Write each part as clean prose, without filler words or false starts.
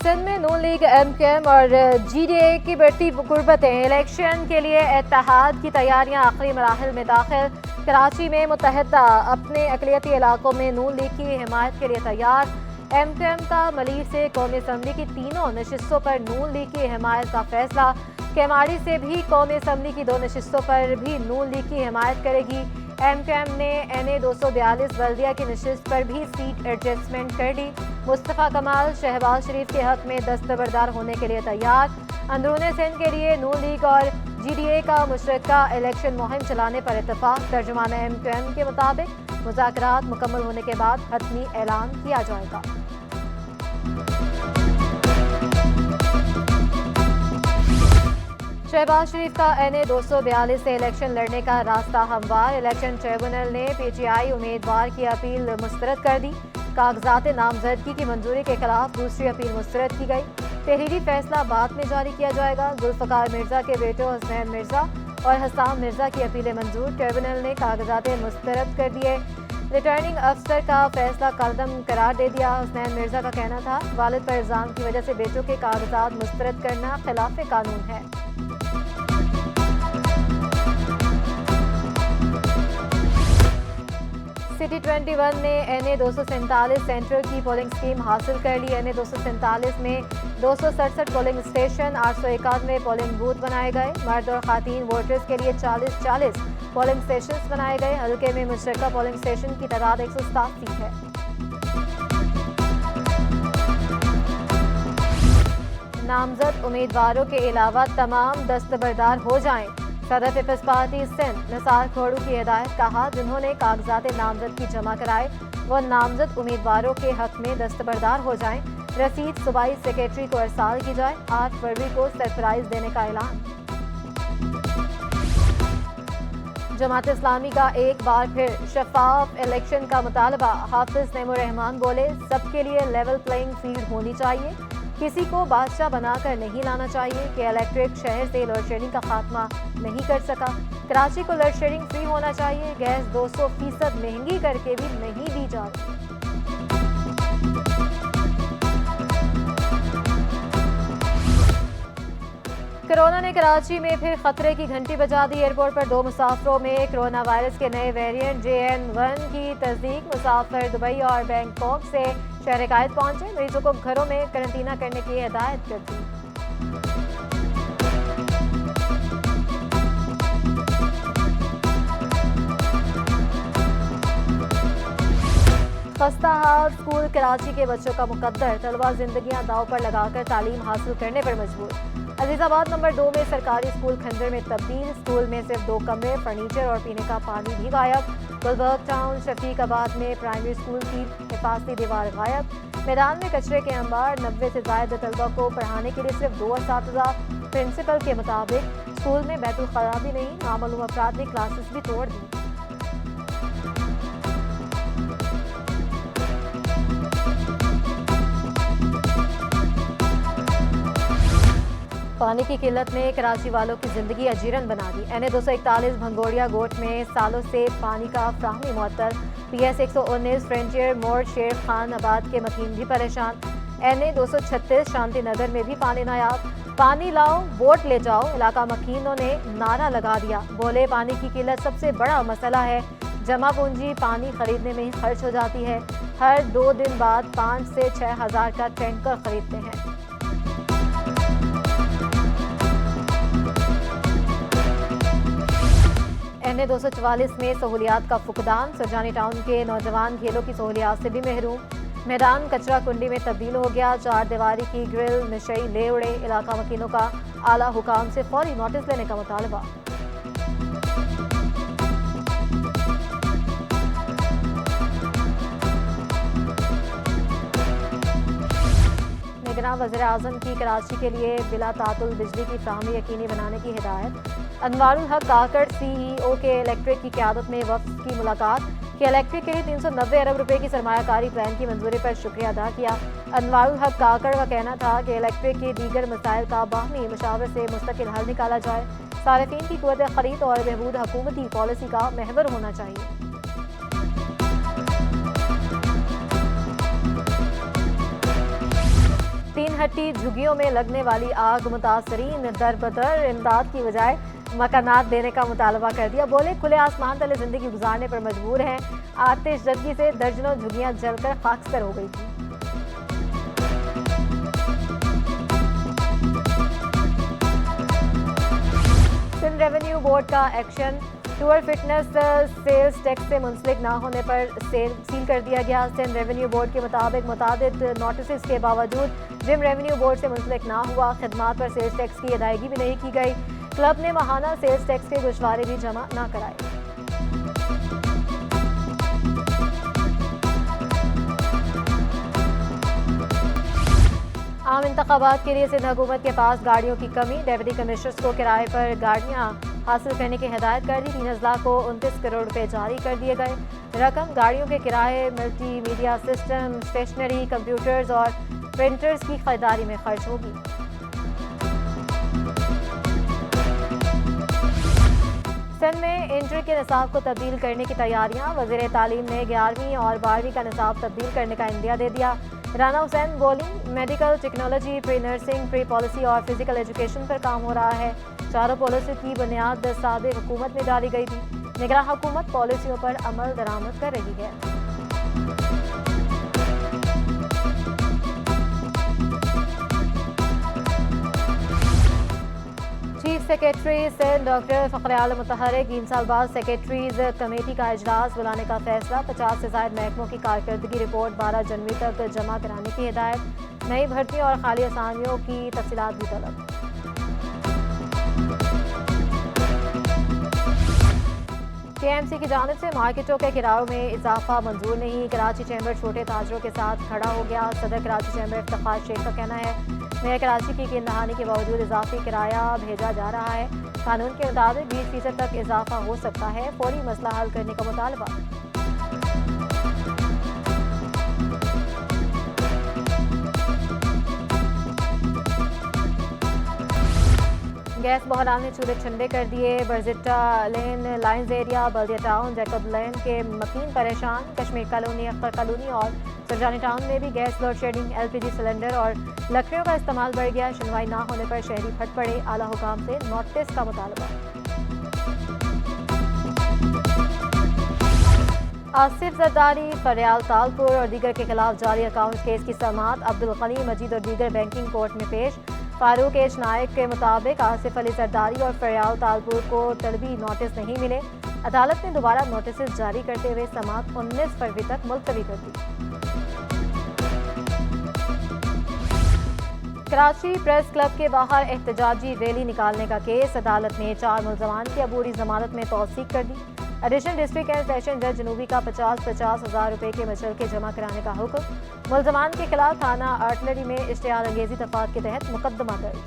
सिंध में नून league, MKM और GDA की बढ़ती गुर्बतें। इलेक्शन के लिए इत्तेहाद की तैयारियां आखिरी मराहिल में दाखिल। कराची में मुत्तहिदा अपने अक़लियती इलाकों में नून लीग की हिमायत के लिए तैयार। MKM का मलीर से कौमी असम्बली की तीनों नशिस्तों पर नून लीग की हिमायत का फैसला। केमाड़ी से भी कौमी असम्बली की 2 नशिस्तों पर भी नून लीग की हिमायत करेगी। MKM ने NA 242 बल्दिया की नशिस्त पर भी सीट एडजस्टमेंट कर ली। मुस्तफ़ा कमाल शहबाज शरीफ के हक में दस्तबरदार होने के लिए तैयार। अंदरूनी सिंध के लिए नून लीग और GDA का मुश्तरका इलेक्शन मुहिम चलाने पर इत्तफाक। तर्जुमान MKM के मुताबिक मुज़ाकरात मुकम्मल होने के बाद हतमी ऐलान किया जाएगा। शहबाज शरीफ का NA 242 से इलेक्शन लड़ने का रास्ता हमवार। इलेक्शन ट्रिब्यूनल ने PTI उम्मीदवार की अपील मुस्तरद कर दी। कागजात नामजदगी की मंजूरी के खिलाफ दूसरी अपील मुस्तरद की गई। तहरीरी फैसला बाद में जारी किया जाएगा। जुल्फ़कार मिर्जा के बेटों हसनैन मिर्जा और हसाम मिर्जा की अपीलें मंजूर। ट्रिब्यूनल ने कागजात मुस्तरद कर दिए। रिटर्निंग अफसर का फैसला कलदम करार दे दिया। हसनैन मिर्जा का कहना था वालिद पर इल्जाम की वजह से बेटों के कागजात मुस्तरद करना खिलाफ कानून है। सिटी 21 ने NA 247 सेंट्रल की पोलिंग स्कीम हासिल कर ली। NA 247 में 267 पोलिंग स्टेशन, 891 पोलिंग बूथ बनाए गए। मर्द और खातीन वोटर्स के लिए 40-40 पोलिंग स्टेशन बनाए गए। हल्के में मुश्तरका पोलिंग स्टेशन की तादाद 187 है। नामजद उम्मीदवारों के अलावा तमाम दस्तबरदार हो जाएं। सदर पीपल्स पार्टी सिंध निसार खोड़ू की हिदायत। कहा जिन्होंने कागजात नामजदगी जमा कराए वो नामजद उम्मीदवारों के हक में दस्तबरदार हो जाएं। रसीद सूबाई सेक्रेटरी को अरसाल की जाए। 8 फरवरी को सरप्राइज देने का ऐलान। जमात इस्लामी का एक बार फिर शफाफ इलेक्शन का मुतालबा। हाफिज नईमुर रहमान बोले सबके लिए लेवल प्लेइंग फील्ड होनी चाहिए। किसी को बादशाह बनाकर नहीं लाना चाहिए कि इलेक्ट्रिक शहर से लोड शेडिंग का खात्मा नहीं कर सका। कराची को लोड शेडिंग फ्री होना चाहिए। गैस 200% महंगी करके भी नहीं दी जा रही। कोरोना ने कराची में फिर खतरे की घंटी बजा दी। एयरपोर्ट पर 2 मुसाफिरों में कोरोना वायरस के नए वेरिएंट JN1 की तस्दीक। मुसाफिर दुबई और बैंकॉक से शहर कायद पहुंचे। मरीजों को घरों में करंटीना करने की हिदायत कर दी। खस्ता हाल स्कूल कराची के बच्चों का मुकद्दर। तलबा जिंदगियां दाव पर लगाकर तालीम हासिल करने पर मजबूर। अजीजाबाद नंबर 2 में सरकारी स्कूल खंजर में तब्दील। स्कूल में सिर्फ 2 कमरे, फर्नीचर और पीने का पानी भी गायब। गुलबर्ग टाउन शफीकाबाद में प्राइमरी स्कूल की हिफाजती दीवार गायब। मैदान में कचरे के अंबार। 90 से ज्यादा तलबा को पढ़ाने के लिए सिर्फ 2 असातिज़ा। प्रिंसिपल के मुताबिक स्कूल में बैतुल खला भी नहीं। नामालूम अफराद ने क्लासेस भी तोड़ दी। पानी की किल्लत ने कराची वालों की जिंदगी अजीरन बना दी। NA 241 भंगोड़िया गोट में सालों से पानी का फ्राहमी मुअत्तल। PS 119 फ्रंटियर मोड़ शेर खान आबाद के मकीन भी परेशान। NA 236 शांति नगर में भी पानी नायाब। पानी लाओ वोट ले जाओ। इलाका मकीनों ने नारा लगा दिया। बोले पानी की किल्लत सबसे बड़ा मसला है। जमा पूंजी पानी खरीदने में ही खर्च हो जाती है। हर 2 दिन बाद 5 से 6 हज़ार का टैंकर खरीदते हैं। NA 244 में सहूलियात का फुकदान। सुरजानी टाउन के नौजवान खेलों की सहूलियात से भी महरूम। मैदान कचरा कुंडी में तब्दील हो गया। 4 दीवारी की ग्रिल नशई ले उड़े। इलाका वकीलों का आला हुकाम से फौरी नोटिस लेने का मुतालबा। निगरान वज़ीर आज़म की कराची के लिए बिला तातुल बिजली की फ्राहमी यकीनी बनाने की हिदायत। अनवारुल हक काकड़ CEO के इलेक्ट्रिक की क़यादत में वफ़द की मुलाकात। कि इलेक्ट्रिक के लिए 390 अरब रुपए की सरमायाकारी प्लान की मंजूरी पर शुक्रिया अदा किया। अनवारुल हक काकड़ का कहना था कि इलेक्ट्रिक के दीगर मसाइल का बाहमी मशावरे से मुस्तकिल हल निकाला जाए। सारिफीन की कुव्वत खरीद और बहबूद हुकूमती पॉलिसी का महवर होना चाहिए। 3 हट्टी झुग्गियों में लगने वाली आग मुतासरीन दर बदर इमदाद की बजाय मकानात देने का मुतालबा कर दिया। बोले खुले आसमान तले जिंदगी गुजारने पर मजबूर हैं। आतिशजदगी से दर्जनों झुग्गियां जलकर खाकस्तर हो गई थी। सिंध रेवेन्यू बोर्ड का action, tour fitness sales tax से मुंसलिक ना होने पर सील कर दिया गया। सिंध रेवेन्यू बोर्ड के मुताबिक मुतादिद नोटिस के बावजूद जिम रेवेन्यू बोर्ड से मुंसलिक ना हुआ। खदमात पर सेल्स टैक्स की अदायगी भी नहीं की गई। क्लब ने माहाना सेल्स टैक्स के गुज़ारे भी जमा ना कराए। आम इंतखाबात के लिए सिंध हुकूमत के पास गाड़ियों की कमी, डेप्यूटी कमिश्नर्स को किराए पर गाड़ियां हासिल करने की हिदायत कर दी। 3 अजला को 29 करोड़ रुपए जारी कर दिए गए। रकम गाड़ियों के किराए, मल्टीमीडिया सिस्टम, स्टेशनरी, कंप्यूटर्स और प्रिंटर्स की खरीदारी में खर्च होगी। सिंध में इंटर के निसाब को तब्दील करने की तैयारियां, वज़ीर तालीम ने 11वीं और 12वीं का निसाब तब्दील करने का इंदिया दे दिया। राना हुसैन बोली, medical, technology, pre nursing, pre policy और फिजिकल एजुकेशन पर काम हो रहा है। चारों पॉलिसी की बुनियाद साबिक हुकूमत में डाली गई थी। निगरान हुकूमत पॉलिसियों पर अमल दरामद कर रही है। Chief secretary Sindh doctor Fakhar Alam मुतहरिक 3 साल बाद सेक्रेटरीज कमेटी का इजलास बुलाने का फैसला। 50 से ज़ायद महकमों की कारकर्दगी रिपोर्ट 12 जनवरी तक जमा कराने की हिदायत। नई भर्ती और खाली असामियों की तफसीलात भी तलब। KMC की जानिब से मार्केटों के किरायों में इजाफा मंजूर नहीं। कराची चैम्बर छोटे ताजरों के साथ खड़ा हो गया। सदर कराची चैम्बर इफ्तिखार शेख का कहना है, नए कराची की कीमत के बावजूद इजाफी किराया भेजा जा रहा है। कानून के मुताबिक 20% तक इजाफा हो सकता है। फौरी मसला हल करने का मुतालबा। गैस बहरान ने चूल्हे ठंडे कर दिए। बरजिट्टा लेन, लाइन्स एरिया, बल्दिया टाउन, जैकब लेन के मकीन परेशान। कश्मीर कॉलोनी, अख्तर कॉलोनी और सरजानी टाउन में भी gas load shedding, LPG cylinder और लकड़ियों का इस्तेमाल बढ़ गया। सुनवाई ना होने पर शहरी फट पड़े। आला हुकाम से नोटिस का मुतालबा। आसिफ जरदारी, फरियाल तालपुर और दीगर के खिलाफ जारी अकाउंट केस की समाअत अब्दुल गनी मजीद और दीगर बैंकिंग कोर्ट में पेश। फारूक एच नायक के मुताबिक आसिफ अली जरदारी और फरियाल तालपुर को तलबी नोटिस नहीं मिले। अदालत ने दोबारा नोटिस जारी करते हुए समाअत 19 फरवरी तक मुलतवी कर दी। कराची प्रेस क्लब के बाहर एहतजाजी रैली निकालने का केस। अदालत ने 4 मुलजमान की अबूरी जमानत में तौसीक कर दी। एडिशनल डिस्ट्रिक्ट एंड सेशन जज जनूबी का 50-50 हज़ार रुपए के मचलके जमा कराने का हुक्म। मुलजमान के खिलाफ थाना आर्टलरी में इश्तिहार अंगेजी दफात के तहत मुकदमा दर्ज।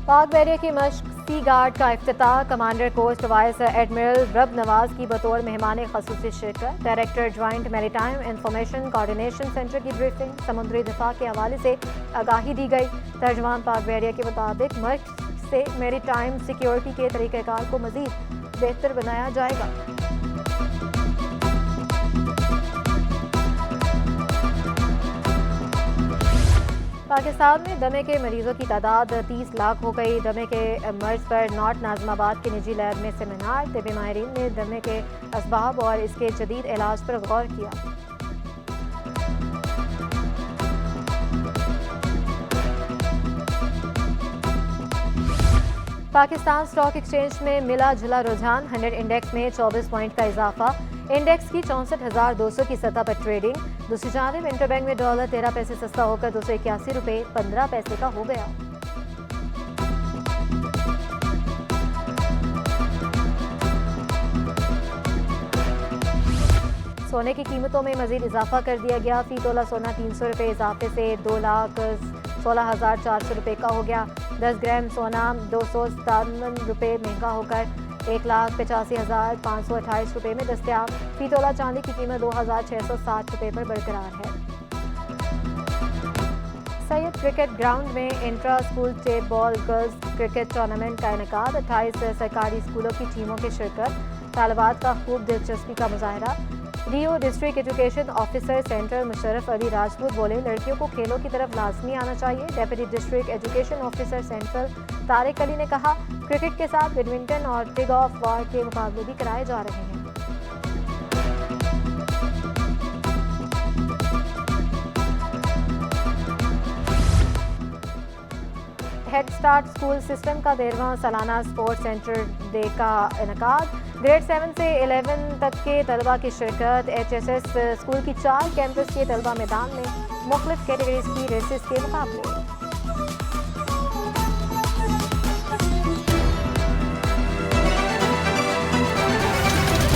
पाक बैरियर की मश्क सी गार्ड का इफ्तिताह। कमांडर कोस्ट वाइस एडमिरल रब नवाज की बतौर मेहमान खसूसी शिरकत। Director joint maritime information coordination centre की ब्रीफिंग। समुद्री दिफा के हवाले से आगाही दी गई। तर्जमान पाक बैरियर के मुताबिक मश्क से मैरीटाइम सिक्योरिटी के तरीक़ेकार को मजीद बेहतर बनाया जाएगा। पाकिस्तान में दमे के मरीजों की तादाद 30 लाख हो गई। दमे के मर्ज पर नॉर्थ नाज़िमाबाद के निजी लैब में सेमिनार। तिब्बी माहिरीन ने दमे के असबाब और इसके जदीद इलाज पर गौर किया। पाकिस्तान स्टॉक एक्सचेंज में मिला जुला रुझान। 100 इंडेक्स में 24 पॉइंट का इजाफा। इंडेक्स की 64,200 की सतह पर ट्रेडिंग। दूसरी जानिब इंटरबैंक में डॉलर 13 पैसे सस्ता होकर 281 रुपए 15 पैसे का हो गया। सोने की कीमतों में मजीद इजाफा कर दिया गया। फी तोला सोना 300 रुपये इजाफे से 2,16,400 रुपये का हो गया। 10 ग्राम सोना 257 रुपये महंगा होकर 1,85,528 रुपये में दस्तयाब। फी तोला चांदी की कीमत 2,660 रुपये पर बरकरार है। सैयद क्रिकेट ग्राउंड में intra school tape ball girls cricket tournament का इनेकाद। 28 सरकारी स्कूलों की टीमों की शिरकत। तालिबात का खूब दिलचस्पी का मुजाहरा। DO district education officer central Musharraf Ali Rajput बोले, लड़कियों को खेलों की तरफ लाजमी आना चाहिए। Deputy district education officer central Tariq Ali ने कहा, क्रिकेट के साथ बैडमिंटन और टिग ऑफ वार के मुकाबले भी कराए जा रहे हैं। हेड स्टार्ट स्कूल सिस्टम का 13वां सालाना स्पोर्ट्स सेंटर डे का इनकाद। ग्रेड 7 से 11 तक के तलबा की शिरकत। HSS स्कूल की 4 कैंपस के तलबा मैदान में मुख्तलिफ कैटेगरीज की रेसेस के मुकाबले।